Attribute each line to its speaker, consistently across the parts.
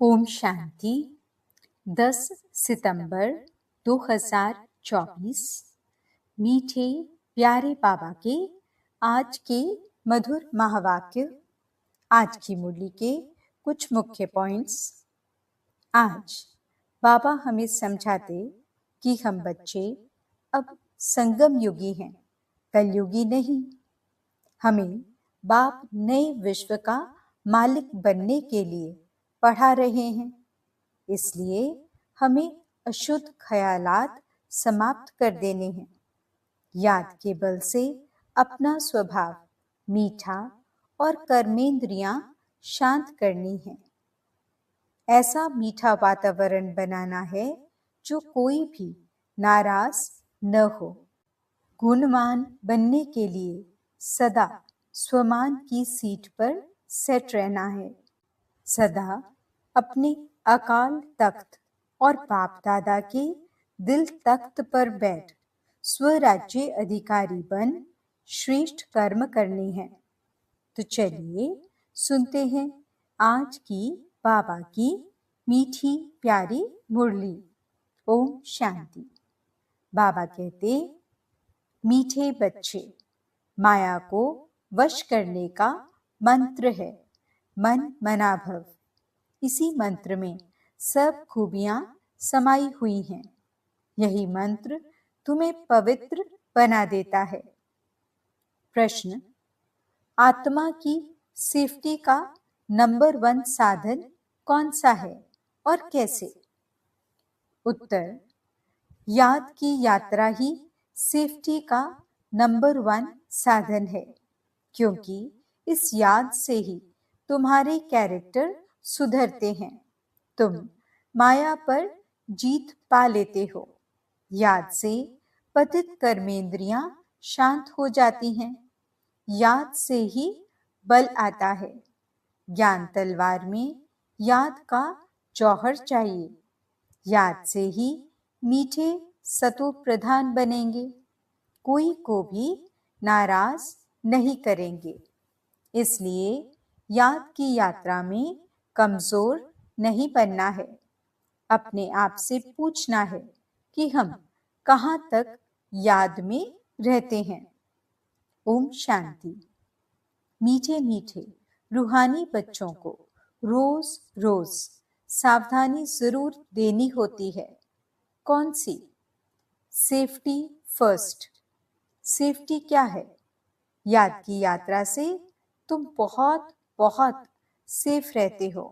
Speaker 1: ओम शांति। 10 सितंबर 2024। मीठे प्यारे बाबा के आज के मधुर महावाक्य। आज की मुरली के कुछ मुख्य पॉइंट्स। आज बाबा हमें समझाते कि हम बच्चे अब संगम युगी हैं, कलयुगी नहीं। हमें बाप नए विश्व का मालिक बनने के लिए पढ़ा रहे हैं, इसलिए हमें अशुद्ध ख्यालात समाप्त कर देने हैं। याद के बल से अपना स्वभाव मीठा और कर्मेंद्रियां शांत करनी है। ऐसा मीठा वातावरण बनाना है जो कोई भी नाराज न हो। गुणवान बनने के लिए सदा स्वमान की सीट पर सेट रहना है। सदा अपने अकाल तख्त और बाप दादा के दिल तख्त पर बैठ स्वराज्य अधिकारी बन श्रेष्ठ कर्म करने हैं। तो चलिए सुनते हैं आज की बाबा की मीठी प्यारी मुरली। ओम शांति। बाबा कहते, मीठे बच्चे, माया को वश करने का मंत्र है मन मना भव। इसी मंत्र में सब खूबियां समाई हुई हैं। यही मंत्र तुम्हें पवित्र बना देता है। प्रश्न, आत्मा की सेफ्टी का नंबर 1 साधन कौन सा है और कैसे? उत्तर, याद की यात्रा ही सेफ्टी का नंबर 1 साधन है, क्योंकि इस याद से ही तुम्हारे कैरेक्टर सुधरते हैं। तुम माया पर जीत पा लेते हो। याद से पतित कर्मेंद्रियां शांत हो जाती हैं। याद से ही बल आता है। ज्ञान तलवार में याद का जौहर चाहिए। याद से ही मीठे सतो प्रधान बनेंगे। कोई को भी नाराज नहीं करेंगे। इसलिए याद की यात्रा में कमजोर नहीं बनना है। अपने आप से पूछना है कि हम कहाँ तक याद में रहते हैं। ओम शांति। मीठे मीठे रूहानी बच्चों को रोज रोज सावधानी जरूर देनी होती है। कौन सी? Safety first. सेफ्टी क्या है? याद की यात्रा से तुम बहुत बहुत सेफ रहते हो।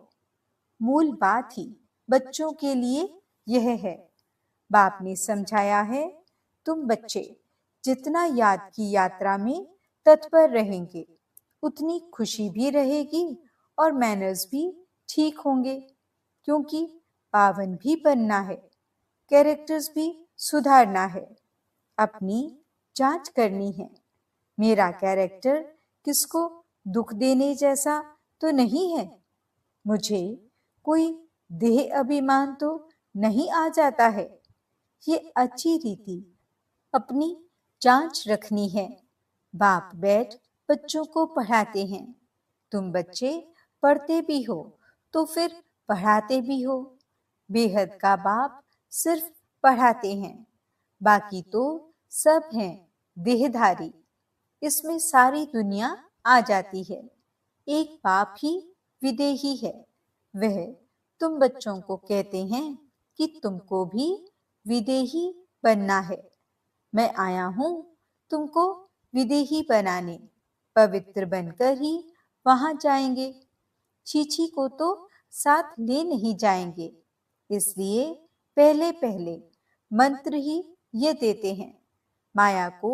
Speaker 1: मूल बात ही बच्चों के लिए यह है। बाप ने समझाया है, तुम बच्चे जितना याद की यात्रा में तत्पर रहेंगे, उतनी खुशी भी रहेगी और मैनर्स भी ठीक होंगे, क्योंकि पावन भी बनना है, कैरेक्टर्स भी सुधारना है, अपनी जांच करनी है। मेरा कैरेक्टर किसको दुख देने जैसा तो नहीं है। मुझे कोई देह अभिमान तो नहीं आ जाता है। ये अच्छी रीति अपनी जांच रखनी है। बाप बैठ बच्चों को पढ़ाते हैं। तुम बच्चे पढ़ते भी हो तो फिर पढ़ाते भी हो। बेहद का बाप सिर्फ पढ़ाते हैं, बाकी तो सब हैं देहधारी। इसमें सारी दुनिया आ जाती है। एक बाप ही विदेही है। वह तुम बच्चों को कहते हैं कि तुमको भी विदेही बनना है। मैं आया हूँ तुमको विदेही बनाने। पवित्र बनकर ही वहां जाएंगे। चीची को तो साथ ले नहीं जाएंगे। इसलिए पहले पहले मंत्र ही ये देते हैं। माया को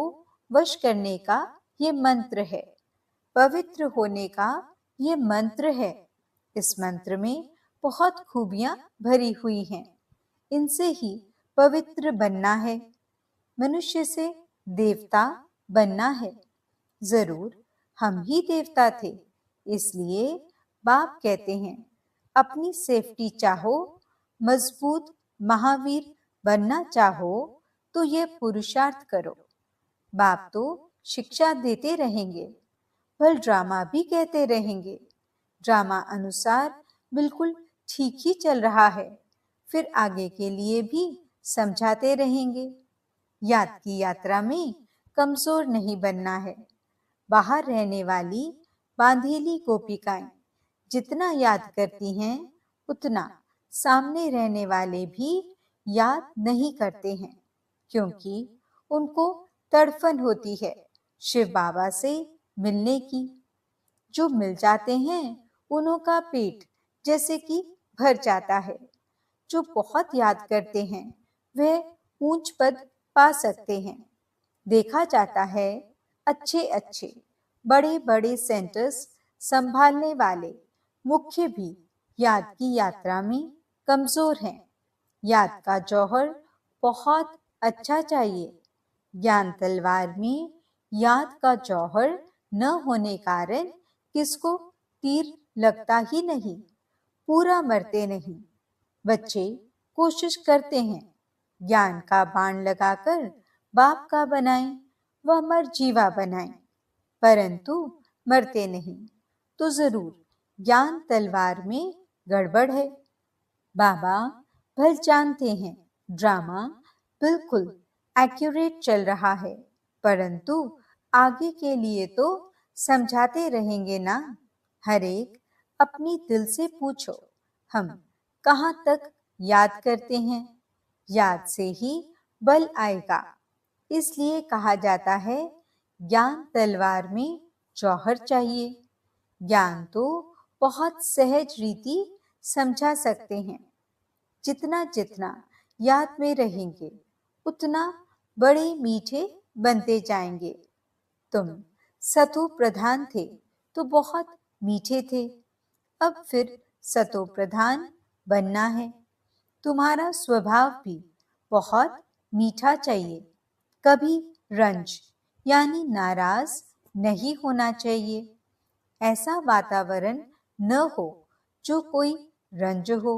Speaker 1: वश करने का ये मंत्र है। पवित्र होने का ये मंत्र है। इस मंत्र में बहुत खूबियां भरी हुई हैं। इनसे ही पवित्र बनना है। मनुष्य से देवता बनना है। जरूर हम ही देवता थे, इसलिए बाप कहते हैं, अपनी सेफ्टी चाहो, मजबूत महावीर बनना चाहो तो ये पुरुषार्थ करो। बाप तो शिक्षा देते रहेंगे, पर ड्रामा भी कहते रहेंगे। ड्रामा अनुसार बिल्कुल ठीक ही चल रहा है, फिर आगे के लिए भी समझाते रहेंगे। याद की यात्रा में कमजोर नहीं बनना है। बाहर रहने वाली बांधेली गोपिकाएं जितना याद करती हैं, उतना सामने रहने वाले भी याद नहीं करते हैं, क्योंकि उनको तड़फन होती है शिव बाबा से मिलने की। जो मिल जाते हैं उन्हों का पेट जैसे कि भर जाता है। जो बहुत याद करते हैं वह ऊंच पद पा सकते हैं। देखा जाता है अच्छे अच्छे बड़े बड़े सेंटर्स संभालने वाले मुख्य भी याद की यात्रा में कमजोर हैं। याद का जौहर बहुत अच्छा चाहिए। ज्ञान तलवार में याद का जौहर न होने कारण किसको तीर लगता ही नहीं, पूरा मरते नहीं। बच्चे कोशिश करते हैं ज्ञान का बाण लगाकर बाप का बनाएं व मर जीवा बनाएं, परंतु मरते नहीं। तो जरूर ज्ञान तलवार में गड़बड़ है। बाबा भल जानते हैं ड्रामा बिल्कुल एक्यूरेट चल रहा है, परंतु आगे के लिए तो समझाते रहेंगे ना। हर एक अपनी दिल से पूछो, हम कहाँ तक याद करते हैं? याद से ही बल आएगा। इसलिए कहा जाता है ज्ञान तलवार में जौहर चाहिए। ज्ञान तो बहुत सहज रीति समझा सकते हैं। जितना जितना याद में रहेंगे उतना बड़े मीठे बनते जाएंगे। तुम सतो प्रधान थे तो बहुत मीठे थे, अब फिर सतो प्रधान बनना है। तुम्हारा स्वभाव भी बहुत मीठा चाहिए। कभी रंज यानी नाराज नहीं होना चाहिए। ऐसा वातावरण न हो जो कोई रंज हो।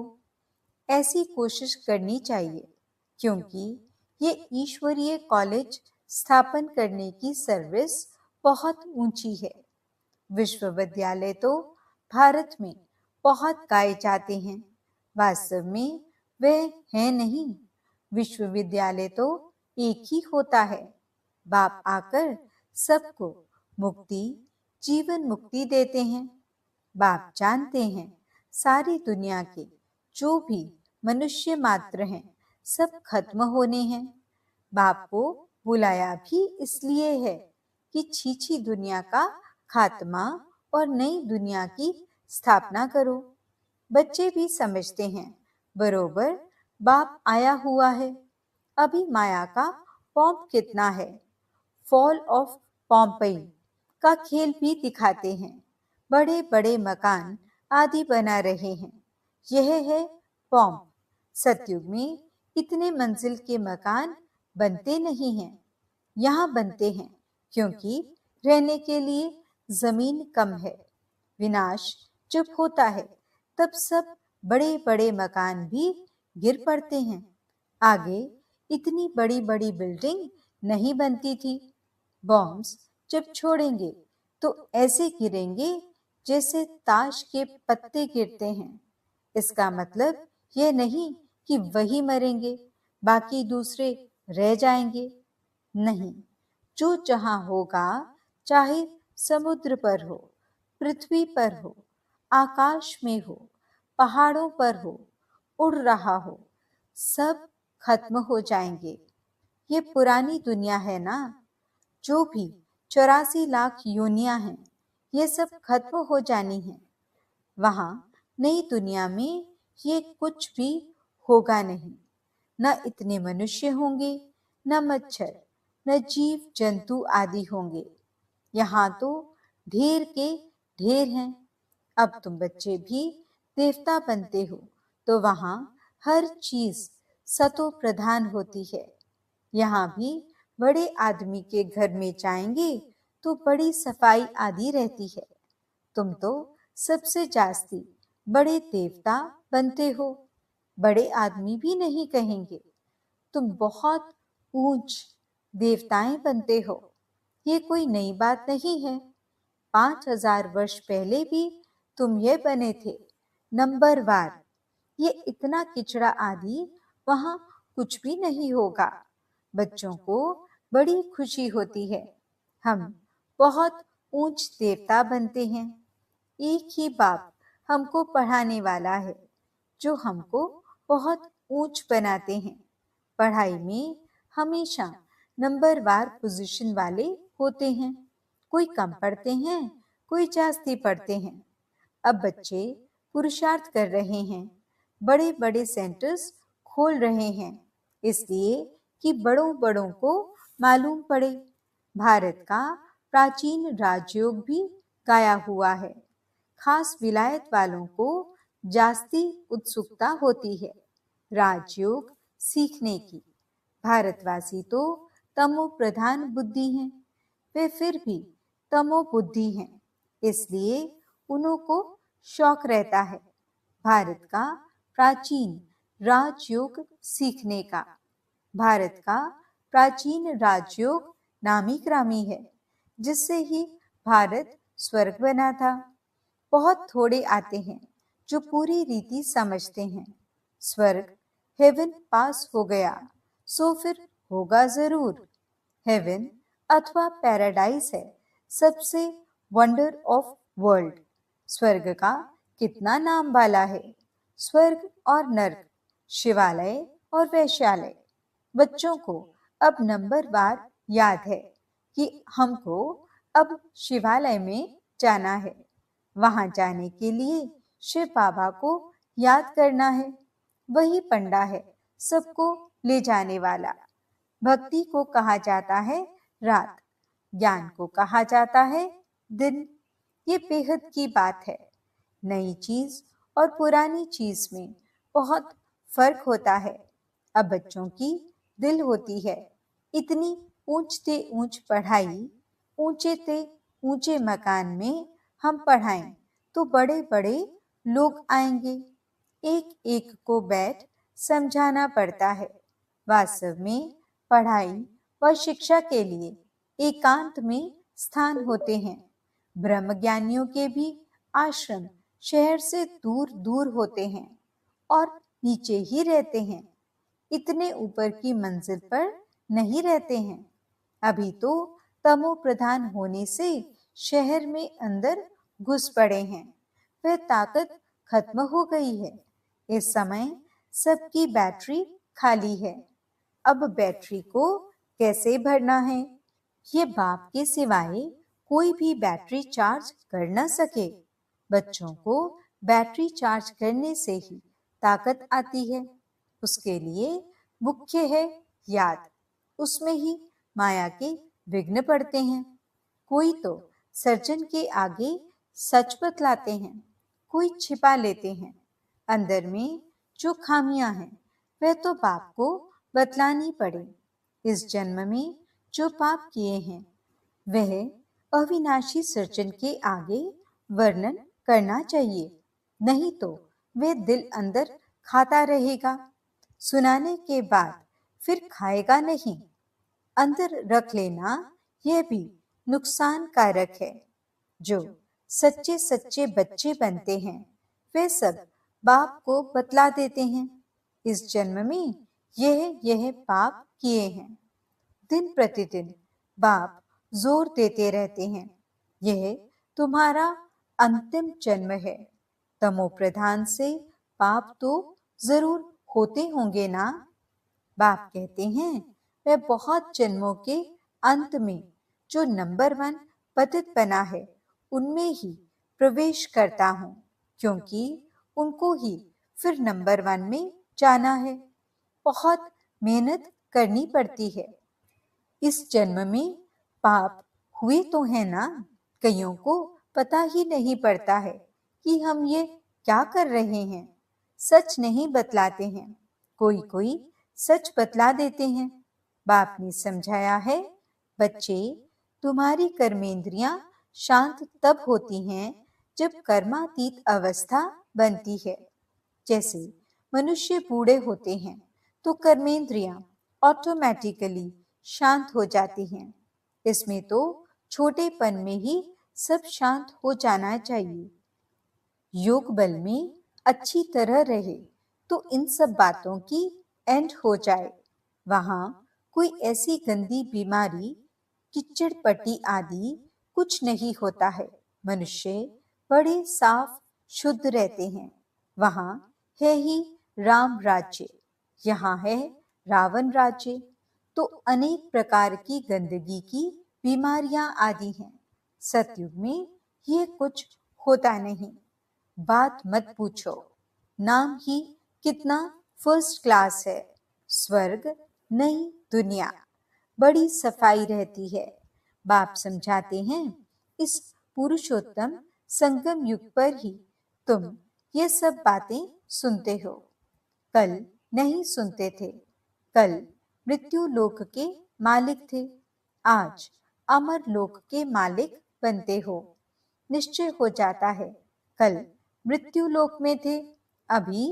Speaker 1: ऐसी कोशिश करनी चाहिए, क्योंकि ये ईश्वरीय कॉलेज स्थापन करने की सर्विस बहुत ऊंची है। विश्वविद्यालय तो भारत में बहुत गाए जाते हैं, वास्तव में वह है नहीं। विश्वविद्यालय तो एक ही होता है। बाप आकर सबको मुक्ति, जीवन मुक्ति देते हैं। बाप जानते हैं सारी दुनिया के जो भी मनुष्य मात्र हैं सब खत्म होने हैं। बाप को बुलाया भी इसलिए है कि छीछी दुनिया का खात्मा और नई दुनिया की स्थापना करो। बच्चे भी समझते हैं बरोबर बाप आया हुआ है। अभी माया का पॉम्प कितना है, फॉल ऑफ पॉम्पई का खेल भी दिखाते हैं। बड़े बड़े मकान आदि बना रहे हैं। यह है पॉम्प। सतयुग में इतने मंजिल के मकान बनते नहीं हैं। यहाँ बनते हैं क्योंकि रहने के लिए जमीन कम है। विनाश जब होता है तब सब बड़े बड़े मकान भी गिर पड़ते हैं। आगे इतनी बड़ी बड़ी बिल्डिंग नहीं बनती थी। बॉम्ब्स जब छोड़ेंगे तो ऐसे गिरेंगे जैसे ताश के पत्ते गिरते हैं। इसका मतलब यह नहीं कि वही मरेंगे, बाकी दूसरे रह जाएंगे। नहीं, जो जहां होगा, चाहे समुद्र पर हो, पृथ्वी पर हो, आकाश में हो, पहाड़ों पर हो, उड़ रहा हो, सब खत्म हो जाएंगे। ये पुरानी दुनिया है ना। जो भी 84 लाख योनियां हैं, ये सब खत्म हो जानी है। वहां नई दुनिया में ये कुछ भी होगा नहीं। न इतने मनुष्य होंगे, न मच्छर, न जीव जंतु आदि होंगे। यहाँ तो ढेर के ढेर हैं। अब तुम बच्चे भी देवता बनते हो तो वहाँ हर चीज सतो प्रधान होती है। यहाँ भी बड़े आदमी के घर में जाएंगे तो बड़ी सफाई आदि रहती है। तुम तो सबसे जास्ती बड़े देवता बनते हो। बड़े आदमी भी नहीं कहेंगे, तुम बहुत ऊंच देवताएं बनते हो। ये कोई नई बात नहीं है। 5000 वर्ष पहले भी तुम ये बने थे, नंबरवार। ये इतना किचड़ा आदि वहाँ कुछ भी नहीं होगा। बच्चों को बड़ी खुशी होती है। हम बहुत ऊंच देवता बनते हैं। एक ही बाप हमको पढ़ाने वाला है, जो हमको बहुत ऊंच बनाते हैं। पढ़ाई में हमेशा नंबरवार पोजीशन वाले होते हैं। कोई कम पढ़ते हैं, कोई जास्ती पढ़ते हैं। अब बच्चे पुरुषार्थ कर रहे हैं, बड़े बड़े सेंटर्स खोल रहे हैं, इसलिए कि बड़ों बड़ों को मालूम पड़े। भारत का प्राचीन राजयोग भी गाया हुआ है। खास विलायत वालों को जास्ती उत्सुकता होती है राजयोग सीखने की। भारतवासी तो तमो प्रधान बुद्धि हैं। वे फिर भी तमो बुद्धि हैं, इसलिए उन्हों को शौक रहता है भारत का प्राचीन राजयोग सीखने का। भारत का प्राचीन राजयोग नामी ग्रामी है, जिससे ही भारत स्वर्ग बना था। बहुत थोड़े आते हैं जो पूरी रीति समझते हैं। स्वर्ग हेवन पास हो गया, सो फिर होगा जरूर। हेवन अथवा पैराडाइज है सबसे वंडर ऑफ वर्ल्ड। स्वर्ग का कितना नाम वाला है। स्वर्ग और नर्क, शिवालय और वैश्यालय। बच्चों को अब नंबरवार याद है कि हमको अब शिवालय में जाना है। वहां जाने के लिए शिव बाबा को याद करना है। वही पंडा है सबको ले जाने वाला। भक्ति को कहा जाता है रात, ज्ञान को कहा जाता है दिन। ये बेहद की बात है। नई चीज और पुरानी चीज में बहुत फर्क होता है। अब बच्चों की दिल होती है इतनी ऊंच ते ऊंच पढ़ाई, ऊंचे ते ऊंचे मकान में हम पढ़ाएं तो बड़े बड़े लोग आएंगे। एक एक को बैठ समझाना पड़ता है। वास्तव में पढ़ाई व शिक्षा के लिए एकांत में स्थान होते हैं। ब्रह्मज्ञानियों के भी आश्रम शहर से दूर दूर होते हैं और नीचे ही रहते हैं। इतने ऊपर की मंजिल पर नहीं रहते हैं। अभी तो तमो प्रधान होने से शहर में अंदर घुस पड़े हैं। वह ताकत खत्म हो गई है। इस समय सबकी बैटरी खाली है। अब बैटरी को कैसे भरना है, ये बाप के सिवाय कोई भी बैटरी चार्ज कर न सके। बच्चों को बैटरी चार्ज करने से ही ताकत आती है। उसके लिए मुख्य है याद। उसमें ही माया के विघ्न पड़ते हैं। कोई तो सर्जन के आगे सच बतलाते हैं, कोई छिपा लेते हैं। अंदर में जो खामियां हैं वह तो बाप को बतलानी पड़े। इस जन्म में जो पाप किए हैं वह अविनाशी सर्जन के आगे वर्णन करना चाहिए, नहीं तो वह दिल अंदर खाता रहेगा। सुनाने के बाद फिर खाएगा नहीं। अंदर रख लेना यह भी नुकसान कारक है। जो सच्चे सच्चे बच्चे बनते हैं वे सब बाप को बतला देते हैं। इस जन्म में यह पाप किए हैं। दिन प्रतिदिन बाप जोर देते रहते हैं, यह तुम्हारा अंतिम जन्म है। तमो प्रधान से पाप तो जरूर होते होंगे ना। बाप कहते हैं वह बहुत जन्मों के अंत में जो नंबर 1 पतित बना है उनमें ही प्रवेश करता हूँ, क्योंकि उनको ही फिर नंबर 1 में जाना है। बहुत मेहनत करनी पड़ती है। इस जन्म में पाप हुए तो है ना। कईयों को पता ही नहीं पड़ता है कि हम ये क्या कर रहे हैं। सच नहीं बतलाते हैं। कोई कोई सच बतला देते हैं। बाप ने समझाया है, बच्चे तुम्हारी कर्मेंद्रियां शांत तब होती हैं जब कर्मातीत अवस्था बनती है। जैसे मनुष्य बूढ़े होते हैं तो कर्मेंद्रियां ऑटोमेटिकली शांत हो जाती हैं। इसमें तो छोटेपन में ही सब शांत हो जाना चाहिए। योग बल में अच्छी तरह रहे तो इन सब बातों की एंड हो जाए। वहां कोई ऐसी गंदी बीमारी, किच्चड़पट्टी आदि कुछ नहीं होता है। मनुष्य बड़े साफ शुद्ध रहते हैं। वहां है ही राम राज्य, यहाँ है रावण राज्य। तो अनेक प्रकार की गंदगी की बीमारियां आदि हैं। सतयुग में ये कुछ होता नहीं। बात मत पूछो, नाम ही कितना फर्स्ट क्लास है। स्वर्ग नई दुनिया, बड़ी सफाई रहती है। बाप समझाते हैं, इस पुरुषोत्तम संगम युग पर ही तुम ये सब बातें सुनते हो। कल नहीं सुनते थे। कल मृत्यु लोक के मालिक थे, आज अमर लोक के मालिक बनते हो। निश्चय हो जाता है, कल मृत्यु लोक में थे, अभी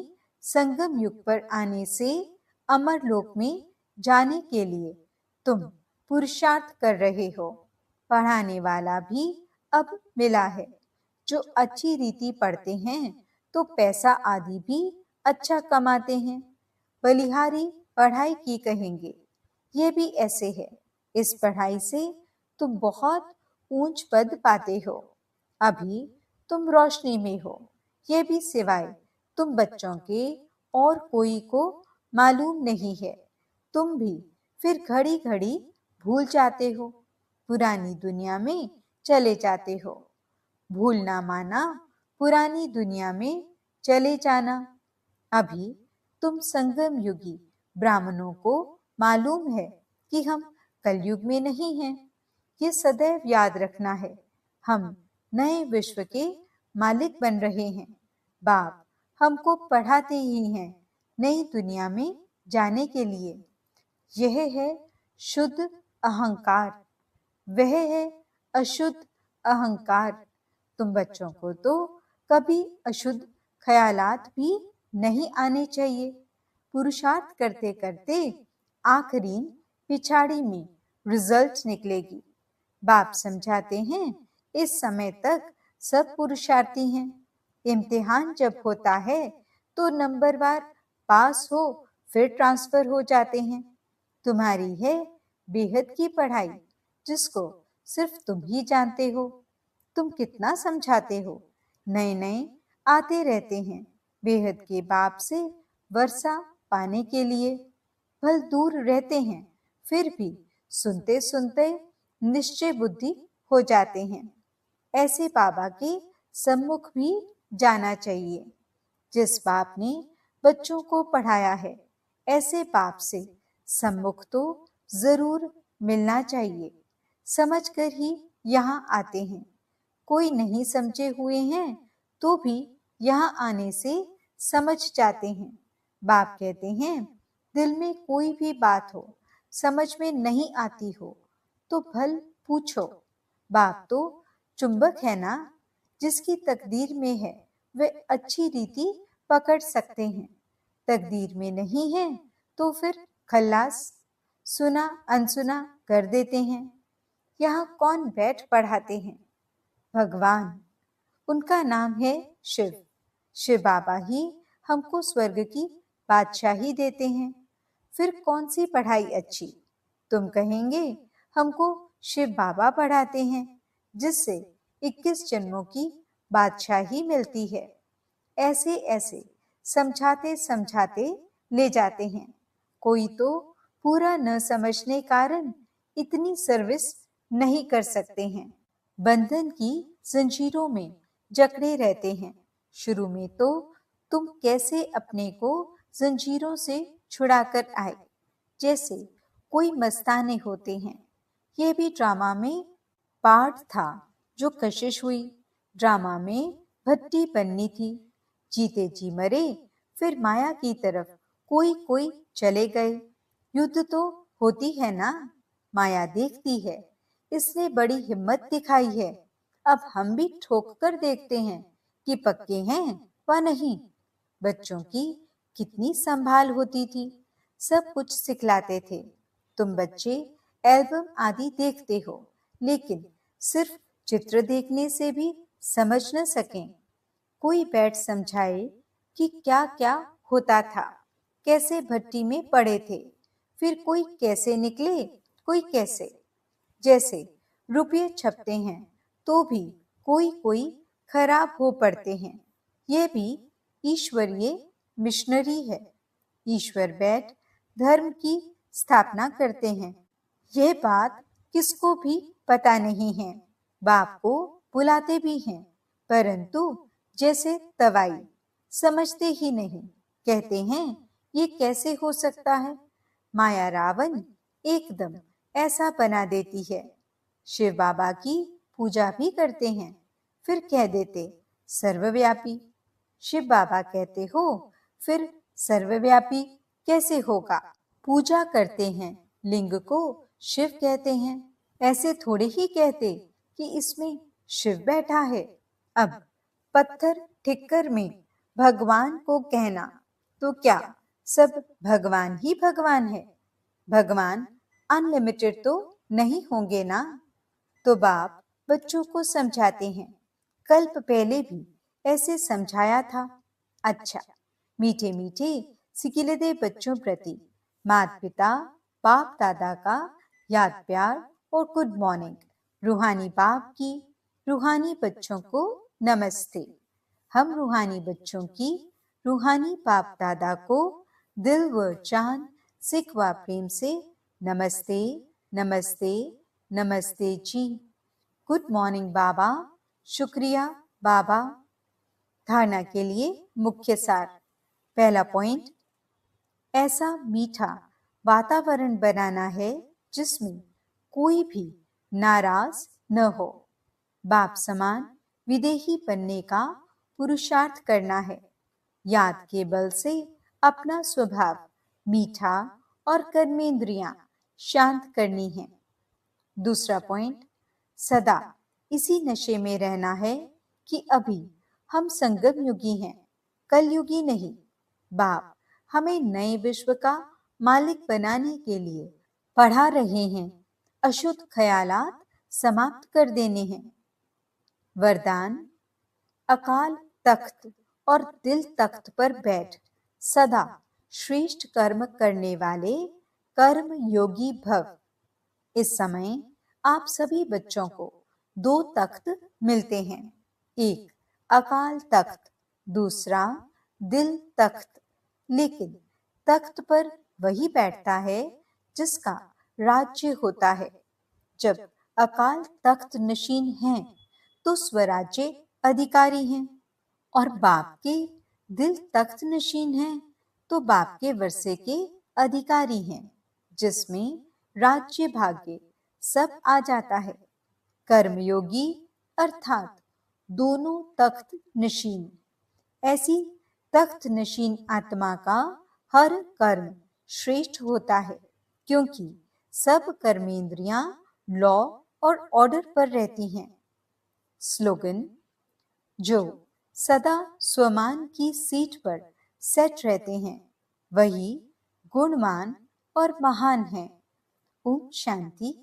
Speaker 1: संगम युग पर आने से अमर लोक में जाने के लिए तुम पुरुषार्थ कर रहे हो। पढ़ाने वाला भी अब मिला है। जो अच्छी रीति पढ़ते हैं तो पैसा आदि भी अच्छा कमाते हैं। बलिहारी पढ़ाई की कहेंगे, ये भी ऐसे है। इस पढ़ाई से तुम बहुत ऊंच पद पाते हो। अभी तुम रोशनी में हो, ये भी सिवाय तुम बच्चों के और कोई को मालूम नहीं है। तुम भी फिर घड़ी घड़ी भूल जाते हो, पुरानी दुनिया में चले जाते हो। भूलना माना पुरानी दुनिया में चले जाना। अभी तुम संगम युगी ब्राह्मणों को मालूम है कि हम कलयुग में नहीं हैं। ये सदैव याद रखना है। हम नए विश्व के मालिक बन रहे हैं। बाप हमको पढ़ाते ही हैं नई दुनिया में जाने के लिए। यह है शुद्ध अहंकार, वह है अशुद्ध अहंकार। तुम बच्चों को तो कभी अशुद्ध ख्यालात भी नहीं आने चाहिए। पुरुषार्थ करते करते आखिरी पिछाड़ी में रिजल्ट निकलेगी। बाप समझाते हैं, इस समय तक सब पुरुषार्थी हैं। इम्तिहान जब होता है तो नंबरवार पास हो फिर ट्रांसफर हो जाते हैं। तुम्हारी है बेहद की पढ़ाई, जिसको सिर्फ तुम ही जानते हो। तुम कितना समझाते हो, नए नए आते रहते हैं बेहद के बाप से वर्षा पाने के लिए। भल दूर रहते हैं, फिर भी सुनते सुनते निश्चय बुद्धि हो जाते हैं। ऐसे बाबा के सम्मुख भी जाना चाहिए। जिस बाप ने बच्चों को पढ़ाया है, ऐसे बाप से सम्मुख तो जरूर मिलना चाहिए। समझकर ही यहाँ आते हैं। कोई नहीं समझे हुए हैं तो भी यहाँ आने से समझ जाते हैं। बाप कहते हैं, दिल में कोई भी बात हो, समझ में नहीं आती हो तो भल पूछो। बाप तो चुंबक है ना, जिसकी तकदीर में है वे अच्छी रीति पकड़ सकते हैं। तकदीर में नहीं है तो फिर खल्लास, सुना अनसुना कर देते हैं। यहाँ कौन बैठ पढ़ाते हैं? भगवान, उनका नाम है शिव। शिव बाबा ही हमको स्वर्ग की बादशाही देते हैं। फिर कौन सी पढ़ाई अच्छी? तुम कहेंगे हमको शिव बाबा पढ़ाते हैं, जिससे 21 जन्मों की बादशाही मिलती है। ऐसे ऐसे समझाते समझाते ले जाते हैं। कोई तो पूरा न समझने कारण इतनी सर्विस नहीं कर सकते हैं। बंधन की जंजीरों में जकड़े रहते हैं। शुरू में तो तुम कैसे अपने को जंजीरों से छुड़ाकर आए, जैसे कोई मस्ताने होते हैं। यह भी ड्रामा में पार्ट था जो कशिश हुई। ड्रामा में भट्टी बननी थी। जीते जी मरे, फिर माया की तरफ कोई कोई चले गए। युद्ध तो होती है ना, माया देखती है, इसने बड़ी हिम्मत दिखाई है। अब हम भी ठोक कर देखते हैं कि पक्के हैं व नहीं। बच्चों की कितनी संभाल होती थी, सब कुछ सिखलाते थे। तुम बच्चे एल्बम आदि देखते हो, लेकिन सिर्फ चित्र देखने से भी समझ न सकें। कोई बैठ समझाए कि क्या क्या होता था, कैसे भट्टी में पड़े थे, फिर कोई कैसे निकले, कोई कैसे। जैसे रुपये छपते हैं तो भी कोई कोई खराब हो पड़ते हैं। ये भी ईश्वरीय मिशनरी है। ईश्वर बैठ धर्म की स्थापना करते हैं। यह बात किसको भी पता नहीं है। बाप को बुलाते भी हैं, परंतु जैसे तवाई समझते ही नहीं। कहते हैं ये कैसे हो सकता है। माया रावण एकदम ऐसा बना देती है। शिव बाबा की पूजा भी करते हैं, फिर कह देते सर्वव्यापी। शिव बाबा कहते हो, फिर सर्वव्यापी कैसे होगा। पूजा करते हैं, लिंग को शिव कहते हैं, ऐसे थोड़े ही कहते कि इसमें शिव बैठा है। अब पत्थर ठिक्कर में भगवान को कहना, तो क्या सब भगवान ही भगवान है। भगवान अनलिमिटेड तो नहीं होंगे ना। तो बाप बच्चों को समझाते हैं, कल्प पहले भी ऐसे समझाया था। अच्छा, मीठे मीठे सिकिलदे बच्चों प्रति माता पिता बाप दादा का याद प्यार और गुड मॉर्निंग। रूहानी बाप की रूहानी बच्चों को नमस्ते। हम रूहानी बच्चों की रूहानी बाप दादा को दिल व जान सिख व प्रेम से नमस्ते नमस्ते नमस्ते जी। गुड मॉर्निंग बाबा। शुक्रिया बाबा। धारणा के लिए मुख्य सार। पहला पॉइंट, ऐसा मीठा वातावरण बनाना है जिसमें कोई भी नाराज न हो। बाप समान विदेही बनने का पुरुषार्थ करना है। याद के बल से अपना स्वभाव मीठा और कर्मेंद्रियां शांत करनी है। दूसरा पॉइंट, सदा इसी नशे में रहना है कि अभी हम संगम युगी हैं, कल युगी नहीं। बाप हमें नए विश्व का मालिक बनाने के लिए पढ़ा रहे हैं। अशुद्ध ख्यालात समाप्त कर देने हैं। वरदान, अकाल तख्त और दिल तख्त पर बैठ सदा श्रेष्ठ कर्म करने वाले कर्म योगी भव। इस समय आप सभी बच्चों को दो तख्त मिलते हैं, एक अकाल तख्त, दूसरा दिल तख्त। लेकिन तख्त पर वही बैठता है जिसका राज्य होता है। जब अकाल तख्त नशीन हैं तो स्वराज्य अधिकारी हैं, और बाप के दिल तख्त नशीन हैं तो बाप के वर्षे के अधिकारी हैं, जिसमें राज्य भाग्य सब आ जाता है। कर्मयोगी अर्थात दोनों तख्त नशीन। ऐसी तख्त नशीन आत्मा का हर कर्म श्रेष्ठ होता है, क्योंकि सब कर्मेंद्रियां लॉ और ऑर्डर पर रहती हैं। स्लोगन, जो सदा स्वमान की सीट पर सेट रहते हैं वही गुणवान और महान हैं। ओम शांति।